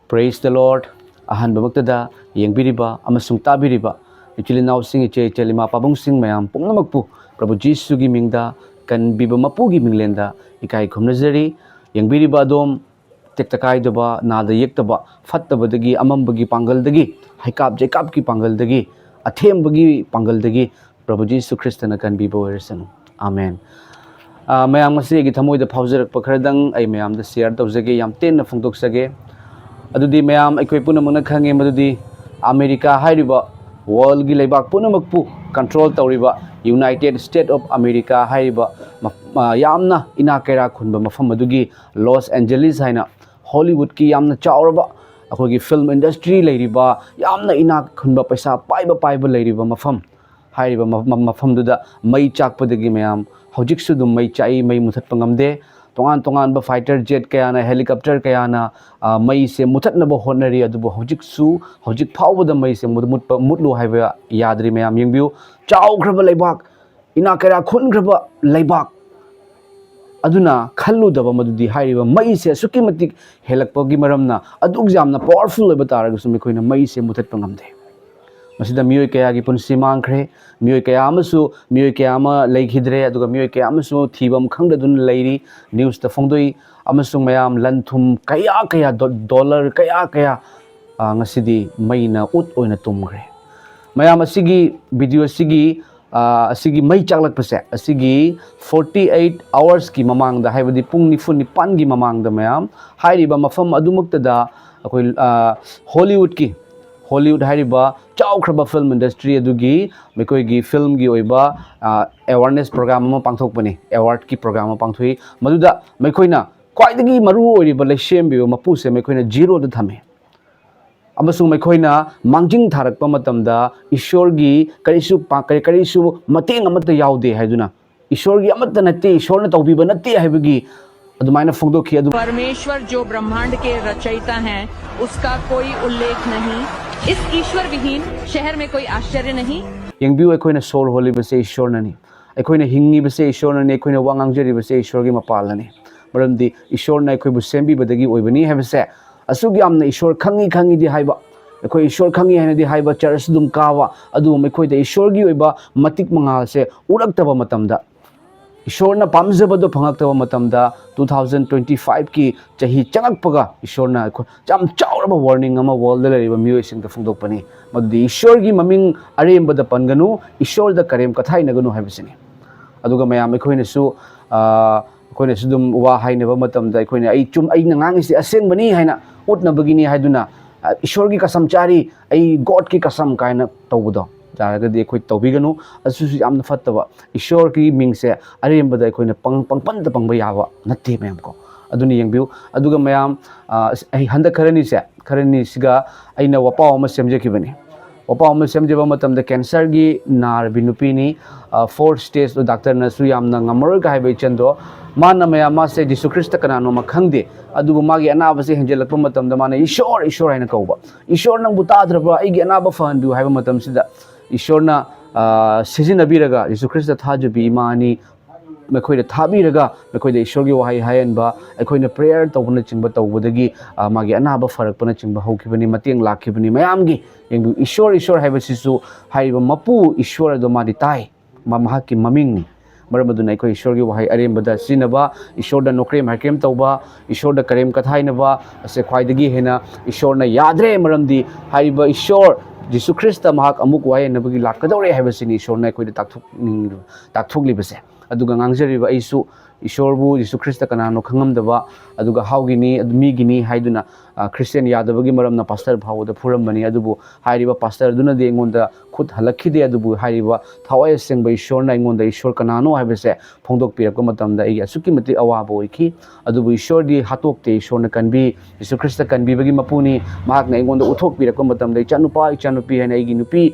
Praise the Lord. Ahan bamagtada yengbiriba amasung tabiriba ichilinaw sing iche chelima pabung sing mayam pumnamakpu Prabhu Jesu gi mingda Kanbiba Mapu gi minglenda ikai khumnazari yengbiriba adom tektakai daba nada yektaba fattabadagi amambagi pangaldagi haikap jaikap ki pangaldagi athembagi pangaldagi Prabhu Jesu Christa na Kanbiba oirasanu. Amen. Mayam ngasi gi thamoida phaujarak pakharadang ai mayam da share tawjage yam ten na phongdoksage adudi mayam aikoi punamana khange madudi America hairiba world gi leibak punamakpu control tawriba United States of America hairiba yamna inakera khunba mafam adugi Los Angeles haina Hollywood ki yamna chawraba akogi film industry leiriba yamna inak khunba paisa paiba leiriba mafam hairiba mafam duda mai chakpadagi mayam hojiksu dum mai chai mai muthat pangamde tongan ba fighter jet kayana helicopter kayana mai se muthat na ba honari adubu hojik phawda mai se mutlu haiba yadri mayam yengbiu chaw graba leibak ina kara khun graba leibak aduna khallu daba madudi haiba mai se suki matik helakpagi maramna aduk jamna powerful leba taraga sumi khoina mai se muthat pangamde masida mioi kaya gi punsi mangkhre mioi kaya amasu mioi kaya ama lekhidre aduga mioi kaya amasu thibam khangda dun leiri news ta phongdoi amasung mayam lanthum kaya dollar kaya ngasidi maina ut oina tumgre mayam asigi video asigi mai chaklak pase asigi 48 hours ki mamang da haibadi pung nifun nipan gi mamang da mayam hairiba mafam adumukta da akoi Hollywood hairiba chawkraba film industry adugi mekoi gi film gi oiba awareness program ma pangthokpani award ki program ma pangthui maduda mekoina kwaidagi maru oiriba lesembi mapu se mekoina zero da thame amasung mekoina mangjing tharakpa matamda ishwor gi karisu mateng amata yaude haiduna ishwor gi amata natte ishwor na tawbiba natte haibagi अदुमाइना फोंदोखी अदु परमेश्वर जो ब्रह्मांड के रचयिता हैं उसका कोई उल्लेख नहीं इस ईश्वर विहीन शहर में कोई आश्चर्य नहीं यंगबिउ एकोइना सोल होली बसे ईश्वर ननी एकोइना हिंगी बसे ईश्वर ननी एकोइना वांगांगजरी बसे ईश्वर गी मपालनी मरमदी ईश्वर ना एकोइबु सेंबी बदगी ओइबनी हेबसे असुग यामना ईश्वर खंगी दि हाइबा एकोइ ईश्वर खंगी हैना दि हाइबा चर्च दुम कावा अदु मेकोइदा ईश्वर गी ओइबा मतिक मंगाल से उरक्तबा मतमदा ईश्वरना पामजबदो फंगक्तबा मतमदा 2025 की चाही चंगकपगा ईश्वरना जाम चावरबा वार्निंग अमा वर्ल्ड लेरिबा मियोइसिंग द फंगदोकपनी मदुदी ईश्वर की ममिंग अरेमबदा पनगनु ईश्वर द करेम कथाइनगनु हाइबसिनी अदुगा मयाम एखोइनसु एखोइनसु दुम वा हाइनबा मतमदा एखोइना आई चुम आई नंगांगिसि असेंबनी हाइना उतनबगिनी हाइदुना ईश्वर की कसम चारी आई गॉड की कसम काइना तौबदो जारगदि एखोइ तौबिगनु असुसु यामना फत्तबा ईश्वर की मिंगसे अरेमबदा एखोइना पंगपंद पंगबा याबा नत्ते मैम को अदुनि यंगबिउ अदुगा मयाम आई हंदा खरनी सिगा आइना वपाव अमा सेमजेखिबनी वपाव अमा सेमजेबा मतमदा कैंसर की नारबि नुपिनी 4 स्टेज डॉक्टर नसु यामना ngamroi ga haibai chando mana mayama se Jesu Christa kanano makhangde adugu magi anaba se henjelakpa matamda mana ईश्वर haina kauba ईश्वर nang butadra aigi anaba fandu haiba matam sida ईश्वरना सिजिनबीरगा यीशु Christ थाजुबी इमानी मेखोइदा थाबीरगा मेखोइदा ईश्वर की वहाई हायनबा एखोइना prayer तौबना चिंबा तौबदगी मागी अनाबा फरकपना चिंबा हौखिबनी मतेंग लाखिबनी मयामगी यंगु ईश्वर हाइबसिसु हाइबा मपु ईश्वर दो मादि ताई माहाकी ममिंगनी मरमदुना एखोइ ईश्वर की वहाई अरेमबदा सिनबा ईश्वर the नोक्रेम हाइक्रेम तौबा ईश्वर the करेम कथाइनबा असे ख्वाइदगी हेना ईश्वरना याद्रे मरमदी हाइबा ईश्वर Jesu Christa mahak amuk waye nabagi lakadore haibasini ईश्वरना एखोइदा ताकथोकलिबसे अदुगा ngangjariba aisu ईश्वरबु Jesu Christa kanano खंगमदबा अदुगा हाउगिनी अदुमीगिनी हाइदुना Christian yadabagi maramna pastor phawda phurambani adubu hairiba pastor duna de engonda khut halakhide adubu hairiba thawai sengba ईश्वरना engonda ईश्वर kanano haibase phongdok pirapka matamda ai asuki mati awaba oiki adubu ईश्वर di hatokte ईश्वरना kanbi Jesu Christa kanbi bagi mapuni mahakna engonda uthok pirapka matamda ichanupi hana igi nupi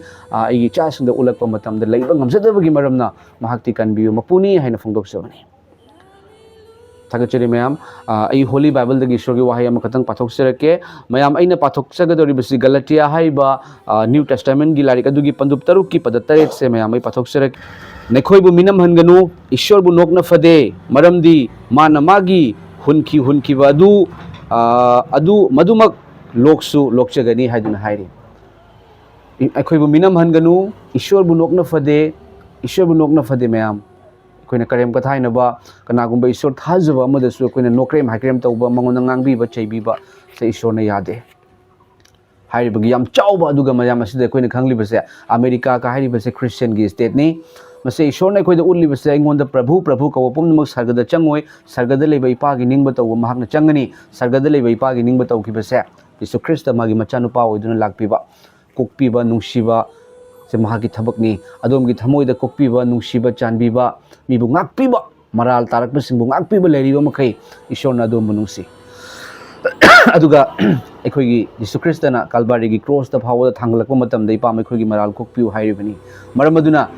igi chasingda ulakpa matamda leiba ngamjadabagi maramna mahakti kanbi mapuni haina phongdok sabani थागचरी मैम आई Holy Bible दगी ईश्वर की वाहय अमा खतंग पाथोकसरके मैम अइना पाथोकसगदोरिबसि गलातिया हाइबा न्यू टेस्टामेंट की लारिक अदुगी पंदुप तरुक की पद तरेत से मैम आई पाथोकसरक नेखोइबु मिनम हनगनु ईश्वरबु नोकना फदे मरमदी माना मागी हुनखिबा अदु मदुमक loksu lokchagani haiduna hairi akhoi bu minam hanganu ishwar bu nokna fade ishwar bu nokna fade mayam akhoi na karem kathainaba kana gumba ishwar thajaba amada su akhoi na nokrem haikrem tawba mangona ngangbi ba chaibi ba se ishwar na yade hairi bagi yam chawba aduga mayam asida akhoi na khangli base america ka hairi base christian gi state ni mase ishwar na akhoi da ulli base ingonda prabhu prabhu ka wapum namak sargada changoi sargada leba ipa gi ningba tawba mahakna changani sargada leba ipa gi ningba tawki base Jesu Christa magi machanu pa oiduna lakpiba kokpiba nungsiba se mahagi thabak ni adom gi thamoi da kokpiba nungsiba chanbiba mibu ngakpiba maral tarak ba singbu ngakpiba leriba makai ishor na adom nungsi aduga ekhoi gi Jesu Christa na Calvary gi cross da phawa thanglakpa matam dai pa mai khoi gi maral kokpiu hairibani maram aduna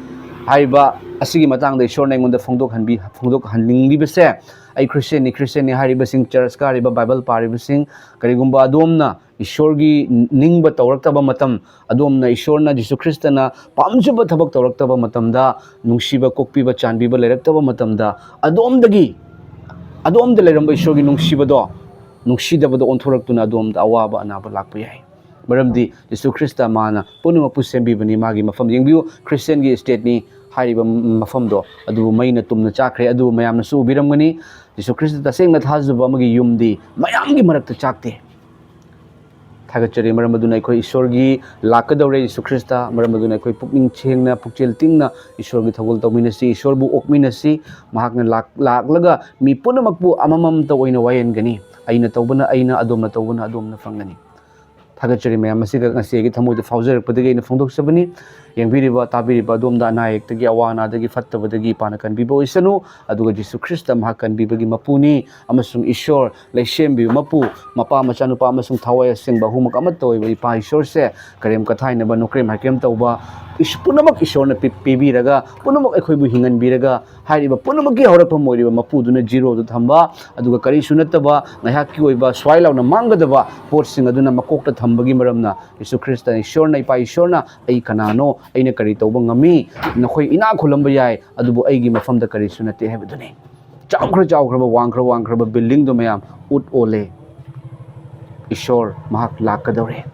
haiba asigi matang da ishor na ngonda phongdok hanlingli bese ai Christian ni hariba sing church ka riba Bible pariba sing karigumba adomna ishor gi ningba tawraktaba matam adomna ishor na Jesu Christa na pamjuba thabak tawraktaba matam da nungsiba kokpiba chanbiba leiraktaba matam da adomda leiramba ishor gi nungsiba do nungsidaba do onthoraktuna adomda awaba anaba lakpa yai maramdi Jesu Christa mana pumnamakpu sembibani magi mafam yengbiu Christian gi state ni hariba mafam do adu maina tumna chakre adu mayamna su biramgani Jesu Christa tasengna thajaba magi yumdi mayamgi marakta chakte thagachari maramaduna ekhoi ishorgi lakadore Jesu Christa maramaduna ekhoi pukning chengna pukchel tingna ishorgi thagol tawminasi ishorbu okminasi mahakna laklaga mi pumnamakpu amamam ta oina wayen gani aina tawbana aina adomna fangani thagachari mayam masida ngasi gi thamoi da fauzer padagi ina phongdok sabani yengbiriba tabiriba domda anayek tagi awana dagi fattabadagi pana kanbiba isanu aduga Jesu Christa mahakanbiba gi mapuni amasung ishor leishembi mapu mapa machanu pa amasung thawai singba humak amatoi bai pa ishor se karem kathainaba nokrem hakem tawba punamak ishor na pibiraga punamak ekhoi bu hingan biraga hairiba punamak gi horakpa moiriba mapu duna zero du thamba aduga kari sunataba ngahak ki oiba swailawna mangadaba potsing aduna makokta thambagi maramna Jesu Christa ishor na ipa ishor na ai kanano aina kari tawba ngami nakhoi ina khulamba yai adubu aigi mafamda kari sunate hebdune chawkhra wangkhra building do mayam ut ole ishor mahak lakadore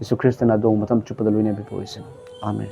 Jesu Christa na do matam chupada luine bipoisen amen